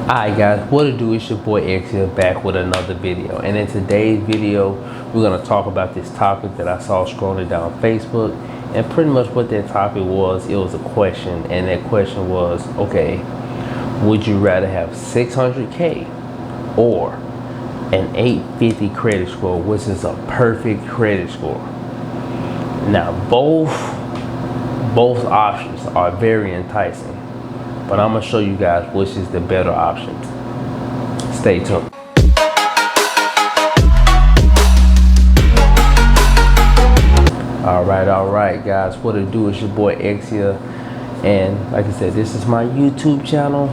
Alright guys, what it do? It's your boy Exia back with another video, and in today's video we're going to talk about this topic that I saw scrolling down Facebook. And pretty much what that topic was, it was a question, and that question was, okay, would you rather have 600k or an 850 credit score, which is a perfect credit score? Now both options are very enticing, but I'm gonna show you guys which is the better option. Stay tuned. All right guys, what it do? Is your boy Exia, and like I said, this is my YouTube channel.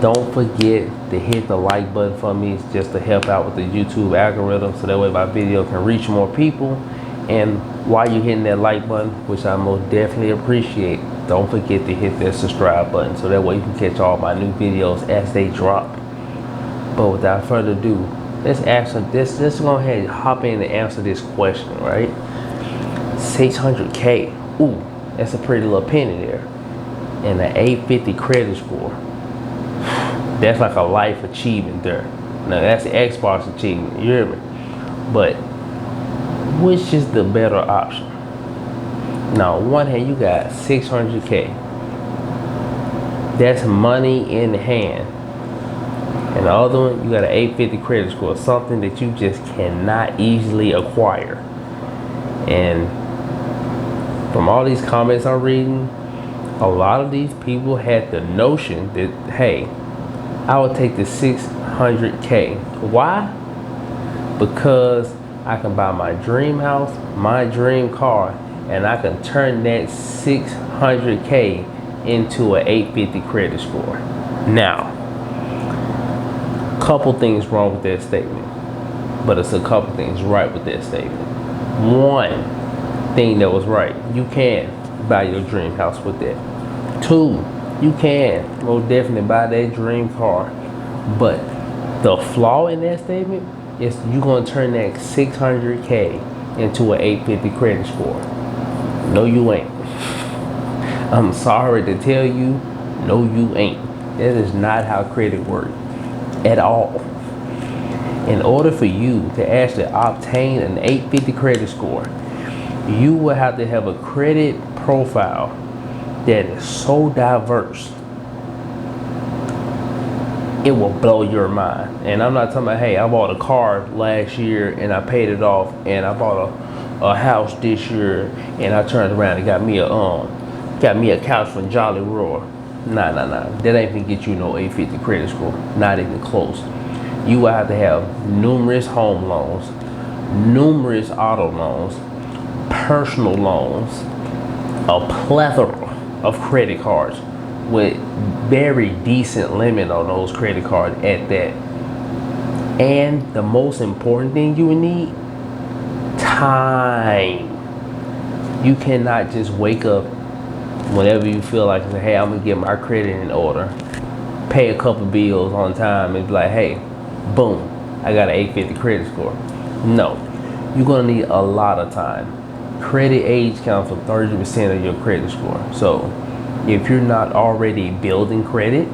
Don't forget to hit the like button for me, just to help out with the YouTube algorithm, so that way my video can reach more people. And while you're hitting that like button, which I most definitely appreciate, don't forget to hit that subscribe button, so that way you can catch all my new videos as they drop. But without further ado, let's go ahead and hop in and answer this question, right? 600k, ooh, that's a pretty little penny there. And an 850 credit score, that's like a life achievement there. Now that's the Xbox achievement, you hear me? But which is the better option? Now, on one hand, you got 600k. That's money in hand. And the other one, you got an 850 credit score, something that you just cannot easily acquire. And from all these comments I'm reading, a lot of these people had the notion that, hey, I would take the 600k. Why? Because I can buy my dream house, my dream car, and I can turn that 600k into an 850 credit score. Now, couple things wrong with that statement, but it's a couple things right with that statement. One thing that was right, you can buy your dream house with that. Two, you can most definitely buy that dream car, but the flaw in that statement is you're going to turn that 600k into an 850 credit score. No, you ain't. I'm sorry to tell you, no, you ain't. That is not how credit works at all. In order for you to actually obtain an 850 credit score, you will have to have a credit profile that is so diverse, it will blow your mind. And I'm not talking about, hey, I bought a car last year and I paid it off, and I bought a house this year and I turned around and got me a couch from Jolly Roar. Nah. That ain't gonna get you no 850 credit score. Not even close. You will have to have numerous home loans, numerous auto loans, personal loans, a plethora of credit cards with very decent limit on those credit cards at that. And the most important thing you will need, time. You cannot just wake up whenever you feel like, hey, I'm gonna get my credit in order, pay a couple bills on time, and be like, hey, boom, I got an 850 credit score. No, you're gonna need a lot of time. Credit age counts for 30% of your credit score. So if you're not already building credit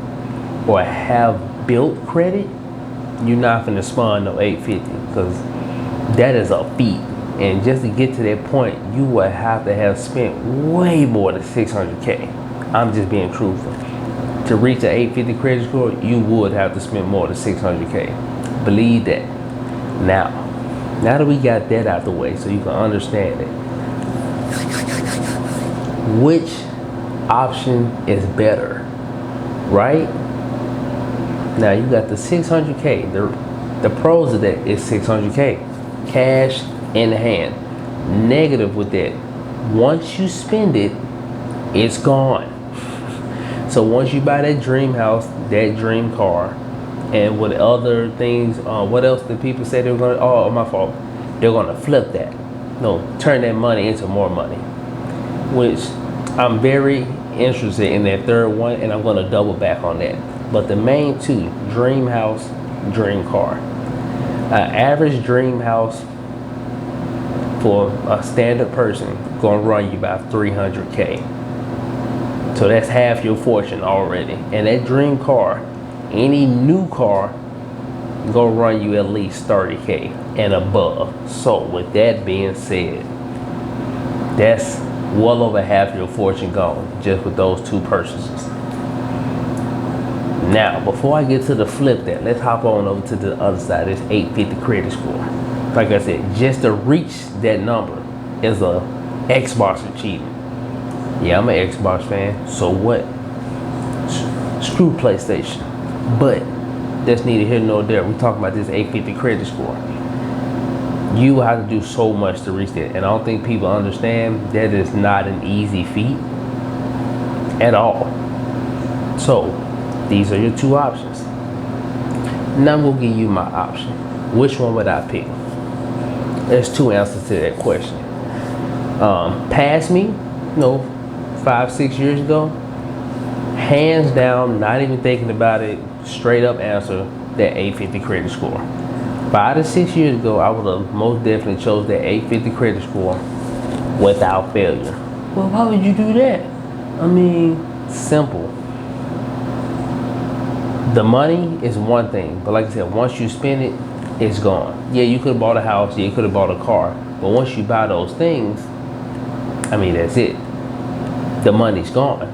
or have built credit, you're not gonna spawn no 850, because that is a feat. And just to get to that point, you will have to have spent way more than 600k. I'm just being truthful. To reach an 850 credit score, you would have to spend more than 600k. Believe that. Now that we got that out the way, so you can understand it, which option is better, right? Now you got the 600k. The pros of that is 600k cash in hand. Negative with that, once you spend it, it's gone. So once you buy that dream house, that dream car, and what other things, what else did people say they were gonna, oh, my fault, they're gonna flip that. No, turn that money into more money, which I'm very interested in that third one, and I'm gonna double back on that. But the main two, dream house, dream car. Average dream house for a standard person gonna run you about 300k. So that's half your fortune already. And that dream car Any new car gonna run you at least 30K and above. So with that being said, that's well over half your fortune gone just with those two purchases. Now, before I get to the flip that, let's hop on over to the other side. This 850 credit score. Like I said, just to reach that number is a Xbox achievement. Yeah, I'm an Xbox fan. So what? Screw PlayStation. But that's neither here nor there. We're talking about this 850 credit score. You will have to do so much to reach that. And I don't think people understand that is not an easy feat at all. So these are your two options. Now I'm gonna give you my option. Which one would I pick? There's two answers to that question. Past me, 5-6 years ago, hands down, not even thinking about it, straight up answer that 850 credit score. 5 to 6 years ago, I would have most definitely chose that 850 credit score without failure. Well, why would you do that? I mean, simple. The money is one thing, but like I said, once you spend it, it's gone. Yeah, you could have bought a house, yeah, you could have bought a car, but once you buy those things, I mean, that's it. The money's gone.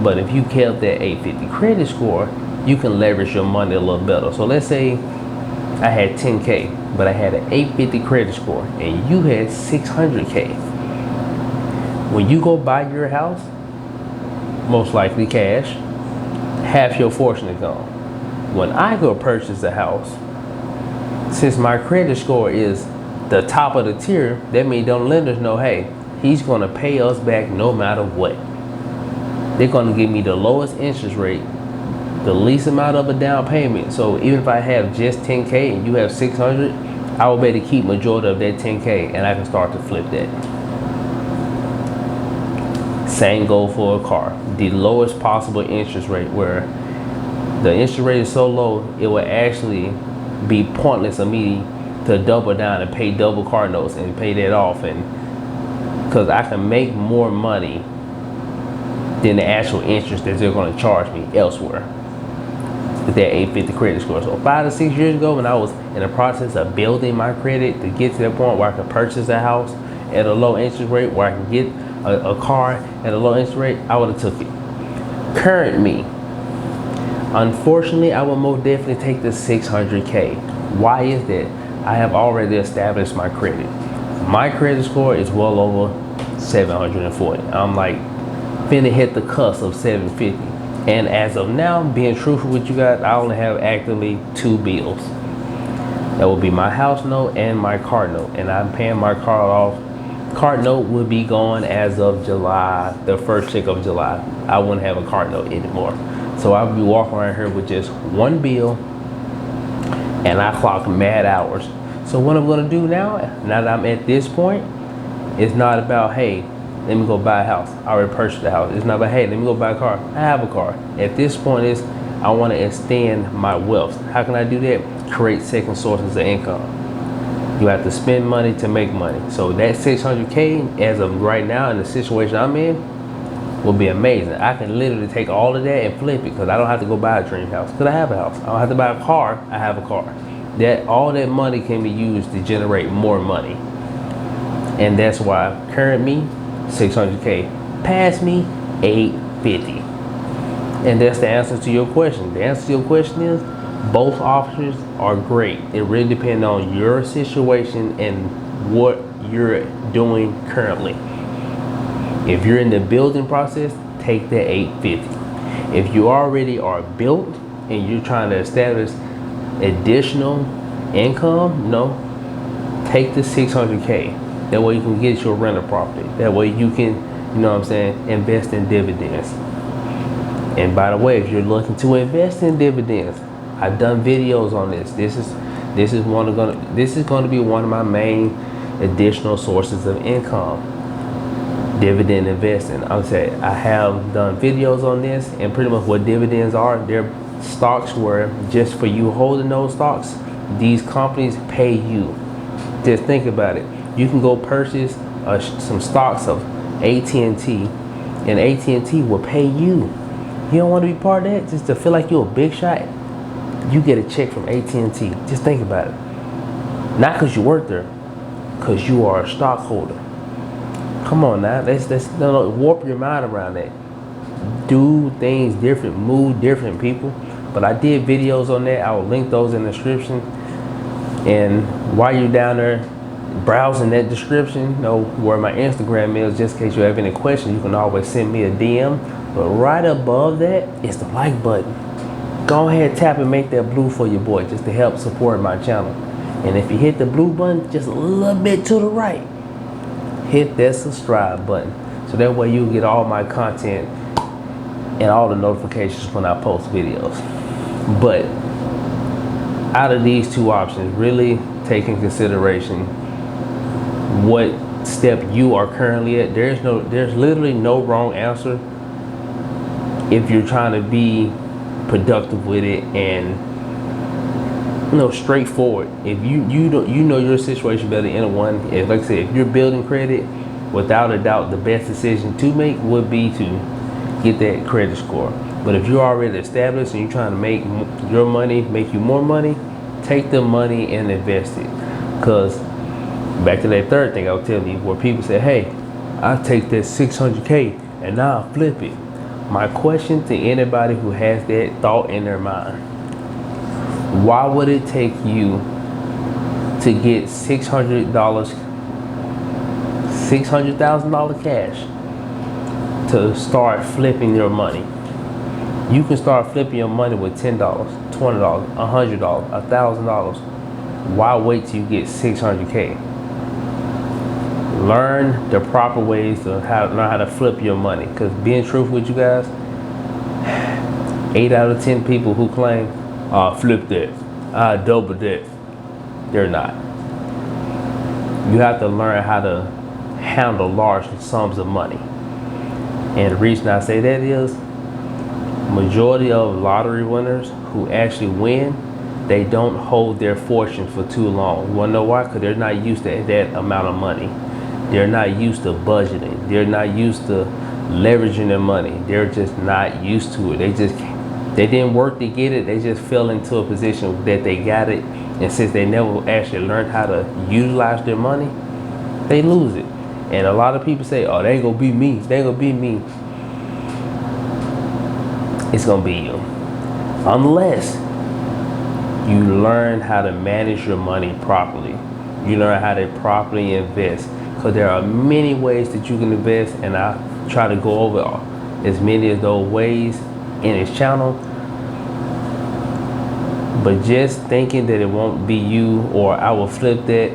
But if you kept that 850 credit score, you can leverage your money a little better. So let's say I had 10K, but I had an 850 credit score, and you had 600K. When you go buy your house, most likely cash, half your fortune is gone. When I go purchase a house, since my credit score is the top of the tier, that means them lenders know, hey, he's gonna pay us back no matter what. They're gonna give me the lowest interest rate, the least amount of a down payment. So even if I have just 10K and you have 600, I will be able to keep majority of that 10K and I can start to flip that. Same goal for a car. The lowest possible interest rate, where the interest rate is so low, it will actually be pointless of me to double down and pay double car notes and pay that off, and because I can make more money than the actual interest that they're going to charge me elsewhere with that 850 credit score. So 5 to 6 years ago, when I was in the process of building my credit to get to that point where I could purchase a house at a low interest rate, where I can get a car at a low interest rate, I would have took it. Current me, unfortunately, I would most definitely take the 600K. Why is that? I have already established my credit. My credit score is well over 740. I'm like finna hit the cusp of 750. And as of now, being truthful with you guys, I only have actively 2 bills. That will be my house note and my car note. And I'm paying my car off. Car note will be gone as of July, the first check of July. I wouldn't have a car note anymore. So I'll be walking around here with just 1 bill, and I clock mad hours. So what I'm gonna do now that I'm at this point, it's not about, hey, let me go buy a house. I already purchased a house. It's not about, hey, let me go buy a car. I have a car. At this point, is I want to extend my wealth. How can I do that? Create second sources of income. You have to spend money to make money. So that 600K, as of right now, in the situation I'm in, will be amazing. I can literally take all of that and flip it, because I don't have to go buy a dream house, because I have a house. I don't have to buy a car. I have a car. That all that money can be used to generate more money. And that's why current me, 600K. Past me, 850. And that's the answer to your question. The answer to your question is both options are great. It really depends on your situation and what you're doing currently. If you're in the building process, take the 850. If you already are built and you're trying to establish additional income, take the 600K. That way you can get your rental property. That way you can, invest in dividends. And by the way, if you're looking to invest in dividends, I've done videos on this. This is going to be one of my main additional sources of income. Dividend investing. I have done videos on this, and pretty much what dividends are, they're stocks where just for you holding those stocks, these companies pay you. Just think about it. You can go purchase some stocks of AT&T, and AT&T will pay you You don't want to be part of that just to feel like you're a big shot. You get a check from AT&T. Just think about it. Not because you work there, because you are a stockholder. Come on now, let's no, warp your mind around that. Do things different, move different, people. But I did videos on that. I will link those in the description. And while you're down there browsing that description, you know where my Instagram is, just in case you have any questions. You can always send me a DM. But right above that is the like button. Go ahead, tap and make that blue for your boy, just to help support my channel. And if you hit the blue button just a little bit to the right, hit that subscribe button. So that way you get all my content and all the notifications when I post videos. But out of these two options, really take in consideration what step you are currently at. There's literally no wrong answer if you're trying to be productive with it and straightforward. If you know your situation better than anyone. If, like I said, if you're building credit, without a doubt the best decision to make would be to get that credit score. But if you're already established and you're trying to make your money make you more money, take the money and invest it. Because back to that third thing I was telling you, where people say, hey, I'll take that 600K and now I'll flip it. My question to anybody who has that thought in their mind: why would it take you to get $600,000 cash to start flipping your money? You can start flipping your money with $10, $20, $100, $1,000. Why wait till you get 600K? Learn the proper ways to learn how to flip your money. Because being truthful with you guys, 8 out of 10 people who claim, flip that, double that, they're not. You have to learn how to handle large sums of money. And the reason I say that is, majority of lottery winners who actually win, they don't hold their fortune for too long. You wanna know why? Because they're not used to that amount of money. They're not used to budgeting. They're not used to leveraging their money. They're just not used to it. They didn't work to get it. They just fell into a position that they got it. And since they never actually learned how to utilize their money, they lose it. And a lot of people say, oh, they ain't gonna be me. They ain't gonna be me. It's gonna be you. Unless you learn how to manage your money properly. You learn how to properly invest. Because there are many ways that you can invest, and I try to go over as many of those ways in this channel. But just thinking that it won't be you or I will flip that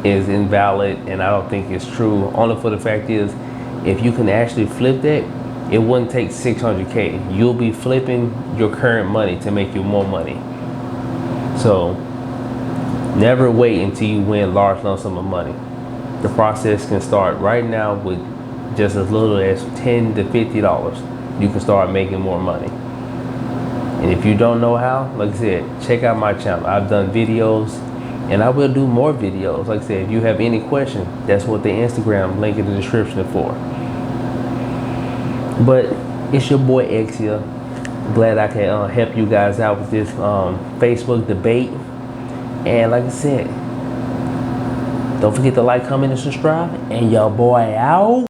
is invalid, and I don't think it's true. Only for the fact is, if you can actually flip that, it wouldn't take 600K. You'll be flipping your current money to make you more money. So never wait until you win large lump sum of money. The process can start right now with just as little as $10 to $50. You can start making more money. And if you don't know how, like I said, check out my channel. I've done videos, and I will do more videos. Like I said, if you have any questions, that's what the Instagram link in the description is for. But it's your boy Exia. Glad I can help you guys out with this Facebook debate. And like I said, don't forget to like, comment, and subscribe. And your boy out.